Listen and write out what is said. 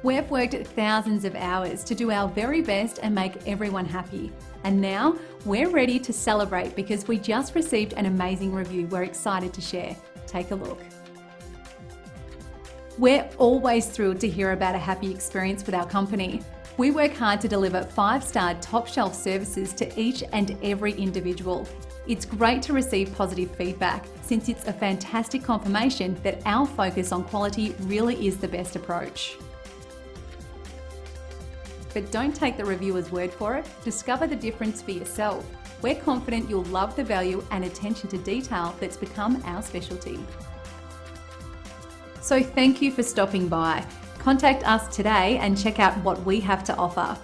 We've worked thousands of hours to do our very best and make everyone happy. And now we're ready to celebrate because we just received an amazing review we're excited to share. Take a look. We're always thrilled to hear about a happy experience with our company. We work hard to deliver 5-star top-shelf services to each and every individual. It's great to receive positive feedback since it's a fantastic confirmation that our focus on quality really is the best approach. But don't take the reviewer's word for it. Discover the difference for yourself. We're confident you'll love the value and attention to detail that's become our specialty. So thank you for stopping by. Contact us today and check out what we have to offer.